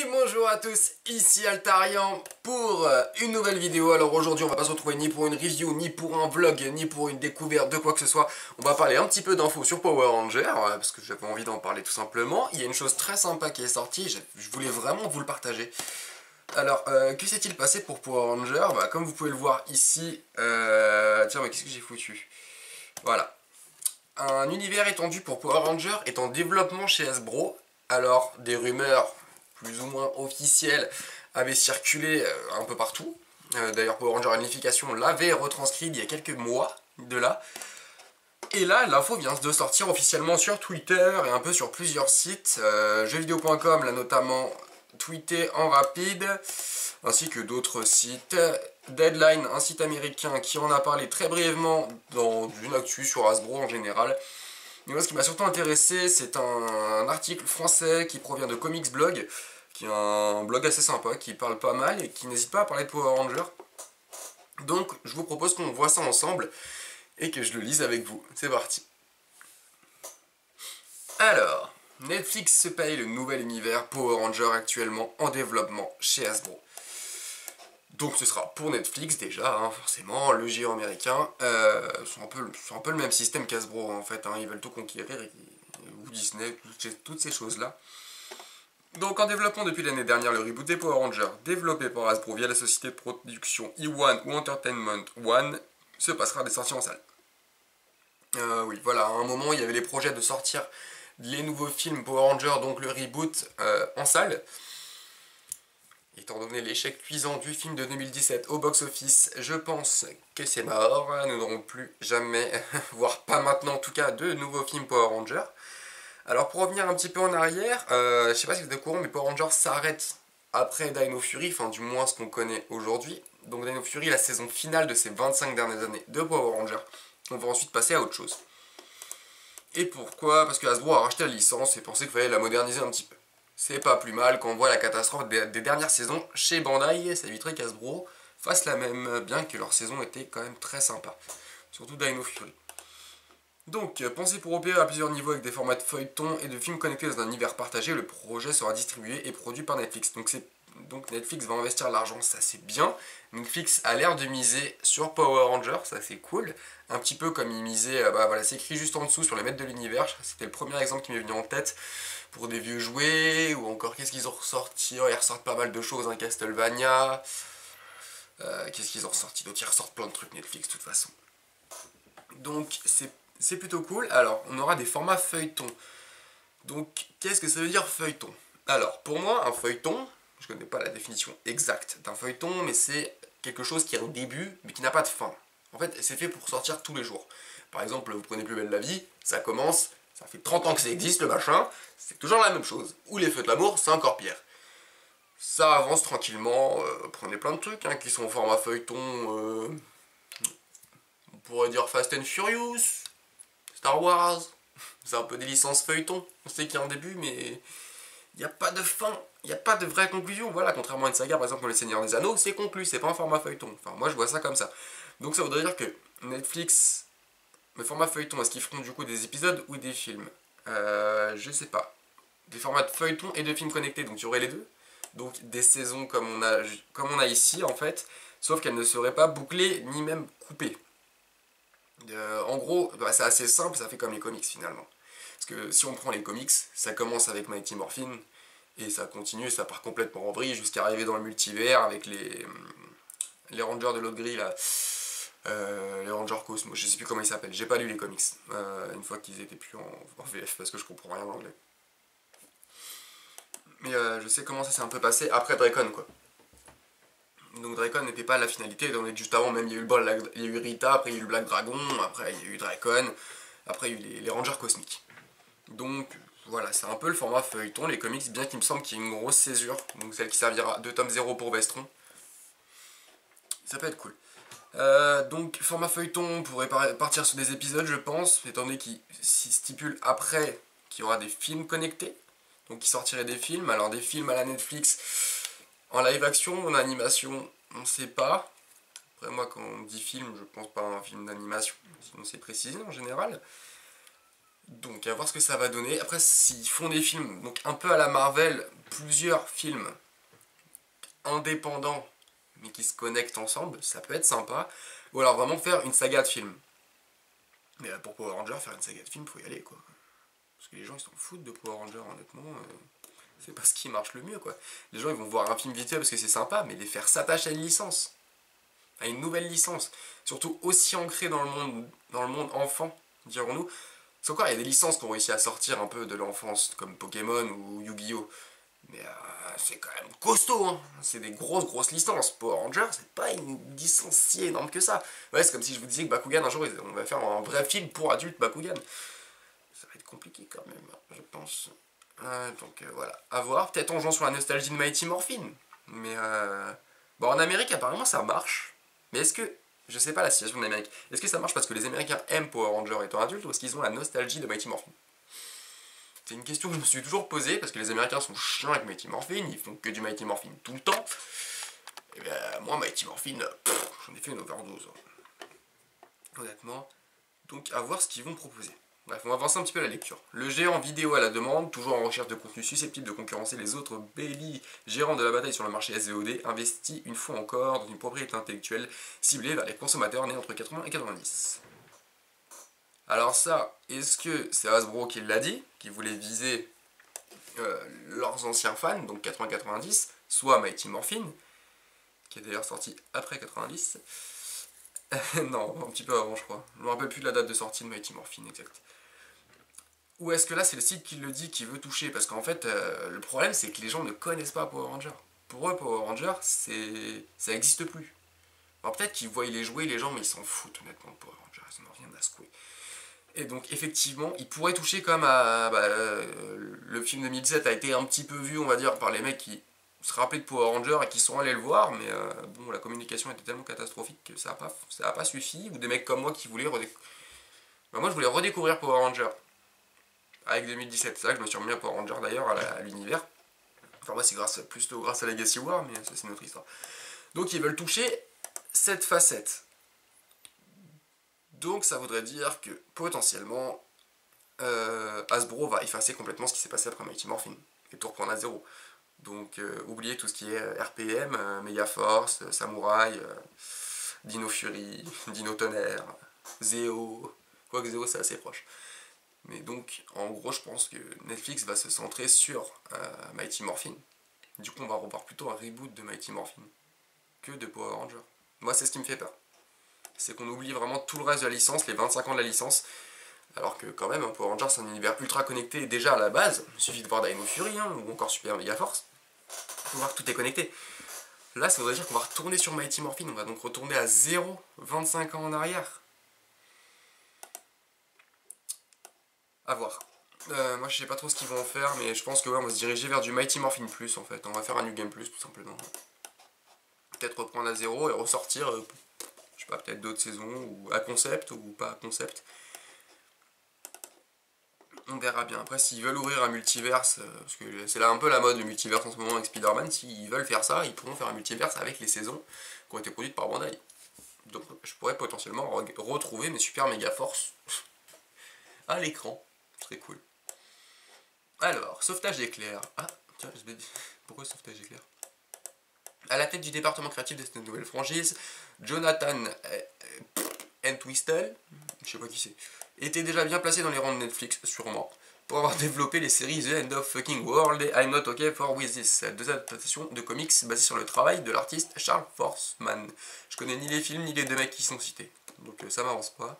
Et bonjour à tous, ici Altarian pour une nouvelle vidéo. Alors aujourd'hui on va pas se retrouver ni pour une review, ni pour un vlog, ni pour une découverte de quoi que ce soit. On va parler un petit peu d'infos sur Power Rangers, parce que j'avais envie d'en parler tout simplement. Il y a une chose très sympa qui est sortie, je voulais vraiment vous le partager. Alors, que s'est-il passé pour Power Rangers? Comme vous pouvez le voir ici, tiens mais qu'est-ce que j'ai foutu? Voilà. Un univers étendu pour Power Rangers est en développement chez Hasbro. Alors, des rumeurs plus ou moins officielles avaient circulé un peu partout. D'ailleurs, Power Rangers Unification l'avait retranscrit il y a quelques mois de là. Et là, l'info vient de sortir officiellement sur Twitter et un peu sur plusieurs sites. Jeuxvideo.com l'a notamment tweeté en rapide, ainsi que d'autres sites. Deadline, un site américain qui en a parlé très brièvement dans une actu sur Hasbro en général. Mais moi, ce qui m'a surtout intéressé, c'est un article français qui provient de Comics Blog, qui est un blog assez sympa, qui parle pas mal et qui n'hésite pas à parler de Power Rangers. Donc, je vous propose qu'on voit ça ensemble et que je le lise avec vous. C'est parti. Alors, Netflix se paye le nouvel univers Power Rangers actuellement en développement chez Hasbro. Donc ce sera pour Netflix déjà, hein, forcément, le géant américain. C'est un peu le même système qu'Hasbro en fait, hein, ils veulent tout conquérir, ou Disney, toutes ces choses-là. Donc en développement depuis l'année dernière, le reboot des Power Rangers, développé par Hasbro via la société de production E1 ou Entertainment One, se passera des sorties en salle. Oui, voilà, à un moment il y avait les projets de sortir les nouveaux films Power Rangers, donc le reboot en salle. Étant donné l'échec cuisant du film de 2017 au box-office, je pense que c'est mort. Nous n'aurons plus jamais, voire pas maintenant en tout cas, de nouveaux films Power Rangers. Alors pour revenir un petit peu en arrière, je sais pas si vous êtes au courant, mais Power Rangers s'arrête après Dino Fury, enfin du moins ce qu'on connaît aujourd'hui. Donc Dino Fury, la saison finale de ces 25 dernières années de Power Rangers. On va ensuite passer à autre chose. Et pourquoi? Parce que Hasbro a racheté la licence et pensait qu'il fallait la moderniser un petit peu. C'est pas plus mal quand on voit la catastrophe des dernières saisons chez Bandai, ça éviterait qu'Hasbro fasse la même, bien que leur saison était quand même très sympa. Surtout Dino Fury. Donc, pensé pour opérer à plusieurs niveaux avec des formats de feuilletons et de films connectés dans un univers partagé, le projet sera distribué et produit par Netflix. Donc Netflix va investir l'argent, ça c'est bien. Netflix a l'air de miser sur Power Rangers, ça c'est cool. Un petit peu comme il misait, voilà, c'est écrit juste en dessous sur les maîtres de l'univers. C'était le premier exemple qui m'est venu en tête pour des vieux jouets, ou encore qu'est-ce qu'ils ont ressorti? Ils ressortent pas mal de choses, hein, Castlevania. Qu'est-ce qu'ils ont ressorti d'autre? Ils ressortent plein de trucs Netflix de toute façon. Donc c'est plutôt cool. Alors, on aura des formats feuilletons. Donc, qu'est-ce que ça veut dire feuilleton? Alors, pour moi, un feuilleton, je connais pas la définition exacte d'un feuilleton, mais c'est quelque chose qui a un début, mais qui n'a pas de fin. En fait, c'est fait pour sortir tous les jours. Par exemple, vous prenez Plus belle la vie, ça commence, ça fait 30 ans que ça existe, le machin, c'est toujours la même chose. Ou les feux de l'amour, c'est encore pire. Ça avance tranquillement, prenez plein de trucs hein, qui sont au format feuilleton, on pourrait dire Fast and Furious, Star Wars, c'est un peu des licences feuilletons, on sait qu'il y a un début, mais il n'y a pas de fin, il n'y a pas de vraie conclusion, voilà, contrairement à une saga, par exemple, comme Les Seigneurs des Anneaux, c'est conclu, c'est pas un format feuilleton, enfin, moi je vois ça comme ça. Donc ça voudrait dire que Netflix, le format feuilleton, est-ce qu'ils feront du coup des épisodes ou des films? Je sais pas. Des formats de feuilleton et de films connectés, donc il y aurait les deux. Donc des saisons comme on a ici, en fait, sauf qu'elles ne seraient pas bouclées, ni même coupées. En gros, c'est assez simple, ça fait comme les comics finalement. Parce que si on prend les comics, ça commence avec Mighty Morphin, et ça continue, ça part complètement en vrille jusqu'à arriver dans le multivers avec les Rangers de l'autre grille là. Les Rangers Cosmos, je sais plus comment ils s'appellent, j'ai pas lu les comics, une fois qu'ils étaient plus en VF parce que je comprends rien en anglais. Mais je sais comment ça s'est un peu passé après Dracon quoi. Donc Dracon n'était pas la finalité, donc juste avant même il y a eu Rita, après il y a eu le Black Dragon, après il y a eu Dracon, après il y a eu les Rangers cosmiques. Donc voilà, c'est un peu le format feuilleton, les comics, bien qu'il me semble qu'il y ait une grosse césure, donc celle qui servira de tome 0 pour Vestron. Ça peut être cool. Donc format feuilleton, on pourrait partir sur des épisodes je pense, étant donné qu'il stipule après qu'il y aura des films connectés, donc il sortirait des films, alors des films à la Netflix, en live action, en animation, on sait pas. Après moi quand on dit film, je pense pas à un film d'animation, sinon c'est précisé en général. Donc à voir ce que ça va donner. Après s'ils font des films, donc un peu à la Marvel, plusieurs films indépendants mais qui se connectent ensemble, ça peut être sympa. Ou alors vraiment faire une saga de films. Mais pour Power Rangers, faire une saga de films, faut y aller quoi. Parce que les gens ils s'en foutent de Power Rangers honnêtement. C'est pas ce qui marche le mieux quoi. Les gens ils vont voir un film vite fait parce que c'est sympa, mais les faire s'attacher à une licence. À une nouvelle licence. Surtout aussi ancrée dans le monde enfant, dirons-nous. Parce qu'encore, il y a des licences qui ont réussi à sortir un peu de l'enfance, comme Pokémon ou Yu-Gi-Oh! Mais c'est quand même costaud, hein. C'est des grosses licences. Power Rangers, c'est pas une licence si énorme que ça. Ouais, c'est comme si je vous disais que Bakugan, un jour, on va faire un vrai film pour adultes Bakugan. Ça va être compliqué quand même, je pense. Donc voilà, à voir. Peut-être en jouant sur la nostalgie de Mighty Morphin. Mais bon, en Amérique, apparemment, ça marche. Mais est-ce que... Je sais pas la situation en Amérique. Est-ce que ça marche parce que les Américains aiment Power Rangers étant adultes ou est-ce qu'ils ont la nostalgie de Mighty Morphin? C'est une question que je me suis toujours posée parce que les Américains sont chiants avec Mighty Morphin, ils font que du Mighty Morphin tout le temps. Et bien moi Mighty Morphin, j'en ai fait une overdose. Honnêtement. Donc à voir ce qu'ils vont proposer. Bref, on va avancer un petit peu la lecture. Le géant vidéo à la demande, toujours en recherche de contenu susceptible de concurrencer les autres belly gérants de la bataille sur le marché SVOD, investit une fois encore dans une propriété intellectuelle ciblée vers les consommateurs nés entre 80 et 90. Alors ça, est-ce que c'est Hasbro qui l'a dit, qui voulait viser leurs anciens fans, donc 80-90, soit Mighty Morphin, qui est d'ailleurs sorti après 90, non, un petit peu avant je crois, je me rappelle plus de la date de sortie de Mighty Morphin exact. Ou est-ce que là c'est le site qui le dit, qui veut toucher? Parce qu'en fait, le problème c'est que les gens ne connaissent pas Power Rangers. Pour eux, Power Rangers, ça n'existe plus. Alors peut-être qu'ils voient les jouer les gens, mais ils s'en foutent honnêtement de Power Rangers, ils n'en ont rien à secouer. Et donc effectivement, il pourrait toucher comme à... le film 2017 a été un petit peu vu, on va dire, par les mecs qui se rappelaient de Power Rangers et qui sont allés le voir, mais bon, la communication était tellement catastrophique que ça a pas suffi. Ou des mecs comme moi qui voulaient moi je voulais redécouvrir Power Rangers avec 2017. C'est là que je me suis remis à Power Rangers d'ailleurs, à l'univers. Enfin moi c'est plutôt grâce à Legacy War, mais ça c'est notre histoire. Donc ils veulent toucher cette facette. Donc ça voudrait dire que potentiellement Hasbro va effacer complètement ce qui s'est passé après Mighty Morphin et tout reprendre à zéro. Donc oubliez tout ce qui est RPM, Megaforce, Samurai, Dino Fury, Dino Tonnerre, Zeo, quoique Zeo c'est assez proche. Mais donc en gros je pense que Netflix va se centrer sur Mighty Morphin. Du coup on va revoir plutôt un reboot de Mighty Morphin que de Power Rangers. Moi c'est ce qui me fait peur. C'est qu'on oublie vraiment tout le reste de la licence, les 25 ans de la licence, alors que quand même, Power Rangers c'est un univers ultra connecté déjà à la base, il suffit de voir Dino Fury, ou encore Super Mega Force, pour voir que tout est connecté. Là ça voudrait dire qu'on va retourner sur Mighty Morphin, on va donc retourner à 0, 25 ans en arrière. À voir. Moi je sais pas trop ce qu'ils vont en faire, mais je pense que ouais, on va se diriger vers du Mighty Morphin Plus en fait, on va faire un New Game Plus tout simplement. Peut-être reprendre à 0 et ressortir... je sais pas, peut-être d'autres saisons, ou à concept, ou pas à concept. On verra bien. Après, s'ils veulent ouvrir un multiverse, parce que c'est là un peu la mode, le multiverse en ce moment avec Spider-Man, s'ils veulent faire ça, ils pourront faire un multiverse avec les saisons qui ont été produites par Bandai. Donc je pourrais potentiellement retrouver mes Super Mega Force à l'écran. Ce serait cool. Alors, sauvetage d'éclair. Ah, tiens, je vais dire. Pourquoi sauvetage d'éclair? À la tête du département créatif de cette nouvelle franchise, Jonathan Entwistle, je sais pas qui c'est, était déjà bien placé dans les rangs de Netflix, sûrement, pour avoir développé les séries The End of Fucking World et I'm Not Okay for With This, deux adaptations de comics basées sur le travail de l'artiste Charles Forsman. Je connais ni les films ni les deux mecs qui sont cités, donc ça m'avance pas.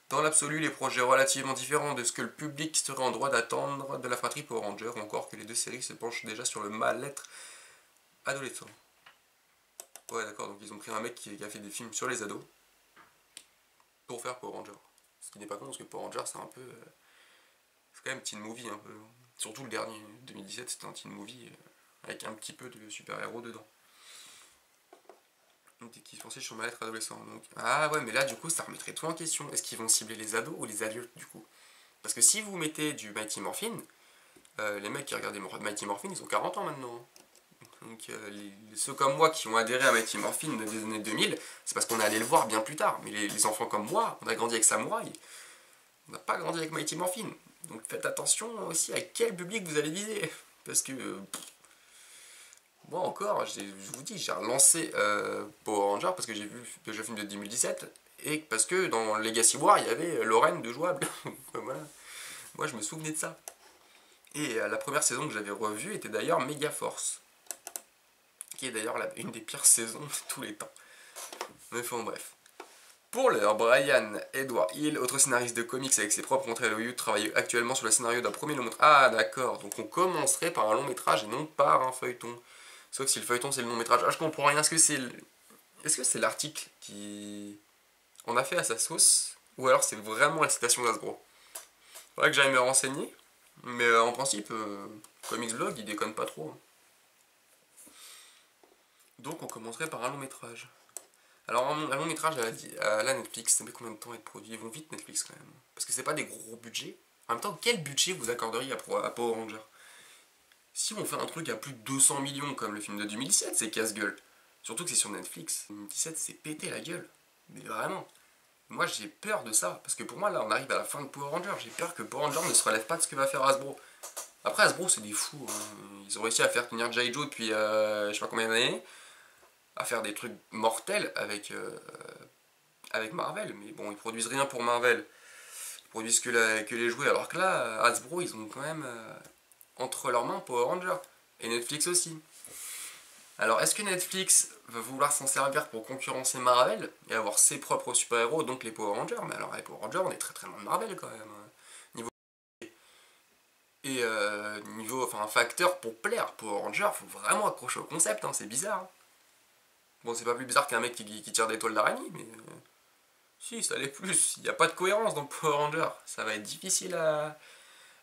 Dans l'absolu, les projets relativement différents de ce que le public serait en droit d'attendre de la fratrie Power Rangers, ou encore que les deux séries se penchent déjà sur le mal-être adolescent. Ouais d'accord, donc ils ont pris un mec qui a fait des films sur les ados pour faire Power Rangers. Ce qui n'est pas con parce que Power Rangers c'est un peu... c'est quand même teen movie un peu. Surtout le dernier, 2017, c'était un teen movie avec un petit peu de super-héros dedans. Qui se pensait sur mal-être adolescent. Donc... ah ouais, mais là du coup ça remettrait tout en question. Est-ce qu'ils vont cibler les ados ou les adultes du coup? Parce que si vous mettez du Mighty Morphin, les mecs qui regardaient Mighty Morphin ils ont 40 ans maintenant. Donc ceux comme moi qui ont adhéré à Mighty Morphin des années 2000, c'est parce qu'on est allé le voir bien plus tard. Mais les enfants comme moi, on a grandi avec Samurai. On n'a pas grandi avec Mighty Morphin. Donc faites attention aussi à quel public vous allez viser. Parce que, moi encore, je vous dis, j'ai relancé Power Rangers parce que j'ai vu le jeu film de 2017 et parce que dans Legacy War, il y avait Lorraine de jouable. Voilà. Moi, je me souvenais de ça. Et la première saison que j'avais revue était d'ailleurs Mega Force, qui est d'ailleurs une des pires saisons de tous les temps. Mais enfin bref. Pour l'heure, Brian Edward Hill, autre scénariste de comics avec ses propres contrats à Hollywood, travaille actuellement sur le scénario d'un premier long métrage. Ah d'accord, donc on commencerait par un long métrage et non par un feuilleton. Sauf si le feuilleton c'est le long métrage. Ah je comprends rien, est-ce que c'est l'article qui en a fait à sa sauce, ou alors c'est vraiment la citation d'Hasbro? Faudrait que j'aille me renseigner, mais en principe, Comics Blog il déconne pas trop. Donc on commencerait par un long métrage. Alors un long métrage à la Netflix, ça met combien de temps à être produit? Ils vont vite Netflix quand même. Parce que c'est pas des gros budgets. En même temps, quel budget vous accorderiez à Power Rangers? Si on fait un truc à plus de 200 millions comme le film de 2017, c'est casse-gueule. Surtout que c'est sur Netflix. 2017, c'est pété la gueule. Mais vraiment. Moi j'ai peur de ça. Parce que pour moi là, on arrive à la fin de Power Rangers. J'ai peur que Power Rangers ne se relève pas de ce que va faire Hasbro. Après Hasbro c'est des fous. Hein. Ils ont réussi à faire tenir G.I. Joe depuis je sais pas combien d'années. À faire des trucs mortels avec Marvel, mais bon, ils produisent rien pour Marvel, ils produisent que les jouets, alors que là, Hasbro, ils ont quand même entre leurs mains Power Rangers, et Netflix aussi. Alors, est-ce que Netflix va vouloir s'en servir pour concurrencer Marvel, et avoir ses propres super-héros, donc les Power Rangers? Mais alors, les Power Rangers, on est très très loin de Marvel quand même, niveau... Et niveau, enfin, facteur pour plaire, Power Rangers, faut vraiment accrocher au concept, hein, c'est bizarre. Hein. Bon, c'est pas plus bizarre qu'un mec qui tire des toiles d'araignée, mais... Si, ça l'est plus. Il n'y a pas de cohérence dans Power Rangers. Ça va être difficile à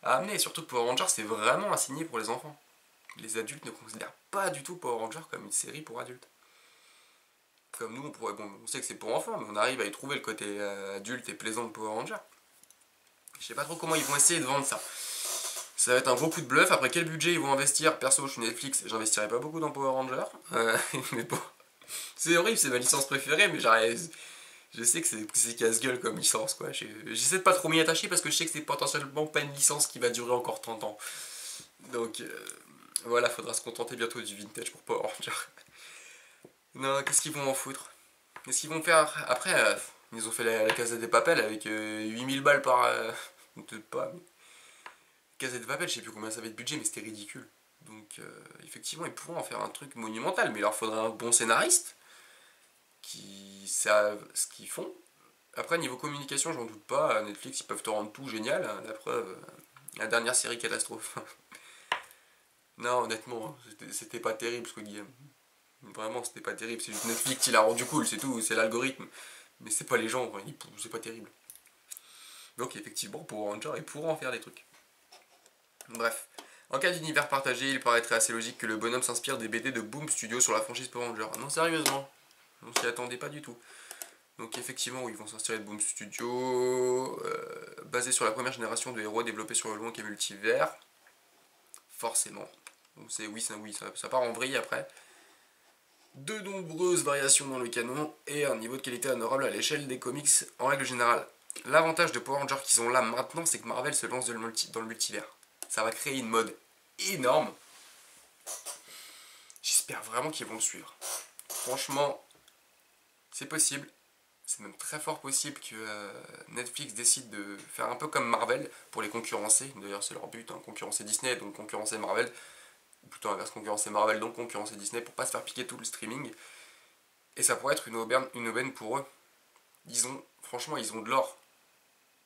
amener. Surtout que Power Rangers, c'est vraiment assigné pour les enfants. Les adultes ne considèrent pas du tout Power Rangers comme une série pour adultes. Comme nous, on pourrait. Bon, on sait que c'est pour enfants, mais on arrive à y trouver le côté adulte et plaisant de Power Rangers. Je sais pas trop comment ils vont essayer de vendre ça. Ça va être un gros coup de bluff. Après, quel budget ils vont investir? Perso, je suis Netflix, j'investirai pas beaucoup dans Power Rangers. Mais bon. C'est horrible, c'est ma licence préférée, mais j'arrive. Je sais que c'est casse-gueule comme licence, quoi. J'essaie de pas trop m'y attacher parce que je sais que c'est potentiellement pas une licence qui va durer encore 30 ans. Donc, voilà, faudra se contenter bientôt du vintage pour Power Rangers. Non, qu'est-ce qu'ils vont en foutre? Qu'est-ce qu'ils vont faire? Après, ils ont fait la Casa des Papel avec 8000 balles par... peut-être pas, mais... Casa des Papel, je sais plus combien ça va être de budget, mais c'était ridicule. Donc, effectivement, ils pourront en faire un truc monumental, mais il leur faudra un bon scénariste qui savent ce qu'ils font. Après, niveau communication, j'en doute pas. Netflix, ils peuvent te rendre tout génial. La preuve, la dernière série catastrophe. Non, honnêtement, c'était pas terrible, Squid Game. Vraiment, c'était pas terrible. C'est juste Netflix qui l'a rendu cool, c'est tout. C'est l'algorithme. Mais c'est pas les gens, c'est pas terrible. Donc, effectivement, pour Ranger, ils pourront en faire des trucs. Bref. En cas d'univers partagé, il paraîtrait assez logique que le bonhomme s'inspire des BD de Boom Studio sur la franchise Power Rangers. Non, sérieusement. On s'y attendait pas du tout. Donc effectivement, ils vont s'inspirer de Boom Studio, basé sur la première génération de héros développés sur le long qui est multivers. Forcément. Donc c'est oui, ça part en vrille après. De nombreuses variations dans le canon et un niveau de qualité honorable à l'échelle des comics en règle générale. L'avantage de Power Rangers qu'ils ont là maintenant, c'est que Marvel se lance dans le multivers. Ça va créer une mode énorme. J'espère vraiment qu'ils vont le suivre. Franchement, c'est possible. C'est même très fort possible que Netflix décide de faire un peu comme Marvel pour les concurrencer. D'ailleurs, c'est leur but, hein, concurrencer Disney, donc concurrencer Marvel. Ou plutôt inverse, concurrencer Marvel, donc concurrencer Disney pour pas se faire piquer tout le streaming. Et ça pourrait être une aubaine pour eux. Franchement, ils ont de l'or.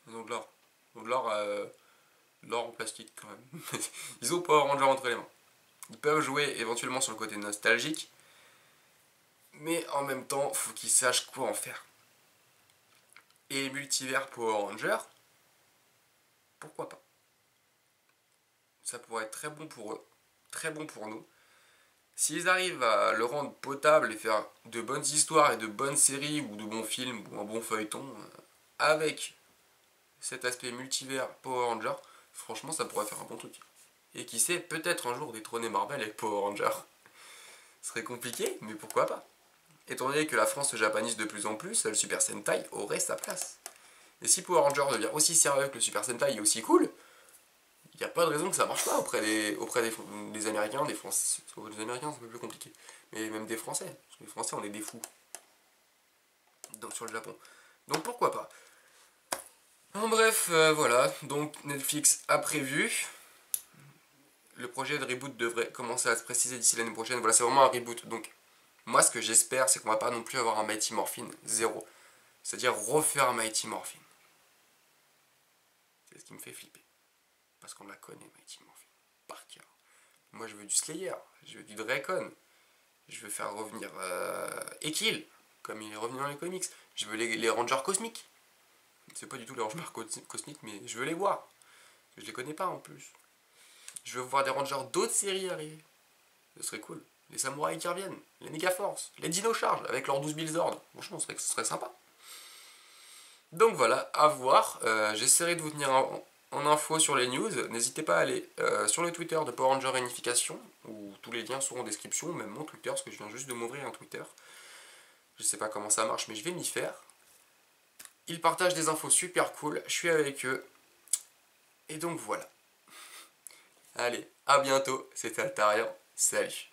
Ils ont de l'or. Ils ont de l'or en plastique quand même. Ils ont Power Rangers entre les mains. Ils peuvent jouer éventuellement sur le côté nostalgique. Mais en même temps, faut qu'ils sachent quoi en faire. Et multivers Power Rangers, pourquoi pas? Ça pourrait être très bon pour eux, très bon pour nous. S'ils arrivent à le rendre potable et faire de bonnes histoires et de bonnes séries ou de bons films ou un bon feuilleton avec cet aspect multivers Power Rangers, franchement ça pourrait faire un bon truc. Et qui sait, peut-être un jour détrôner Marvel avec Power Rangers. Ce serait compliqué, mais pourquoi pas? Étant donné que la France se japanise de plus en plus, le Super Sentai aurait sa place. Et si Power Rangers devient aussi sérieux que le Super Sentai et aussi cool, Il n'y a pas de raison que ça marche pas auprès des Américains, des Français. Les Américains, c'est un peu plus compliqué. Mais même des Français. Parce que les Français, on est des fous. Donc sur le Japon. Donc pourquoi pas. En bref, voilà. Donc Netflix a prévu. Le projet de reboot devrait commencer à se préciser d'ici l'année prochaine. Voilà, c'est vraiment un reboot. Donc, moi, ce que j'espère, c'est qu'on va pas non plus avoir un Mighty Morphin 0. C'est-à-dire refaire un Mighty Morphin. C'est ce qui me fait flipper. Parce qu'on la connaît, Mighty Morphin. Par cœur. Moi, je veux du Slayer. Je veux du Dracon. Je veux faire revenir Ekil, comme il est revenu dans les comics. Je veux les Rangers cosmiques. C'est pas du tout les Rangers cosmiques, mais je veux les voir. Je les connais pas en plus. Je veux voir des Rangers d'autres séries arriver. Ce serait cool. Les samouraïs qui reviennent, les Megaforce, les Dino Charge avec leurs 12 000 Zord. Franchement, ce serait sympa. Donc voilà, à voir. J'essaierai de vous tenir en info sur les news. N'hésitez pas à aller sur le Twitter de Power Ranger Réunification, où tous les liens seront en description, même mon Twitter, parce que je viens juste de m'ouvrir un Twitter. Je sais pas comment ça marche, mais je vais m'y faire. Ils partagent des infos super cool, je suis avec eux. Et donc voilà. Allez, à bientôt, c'était Altarian, salut.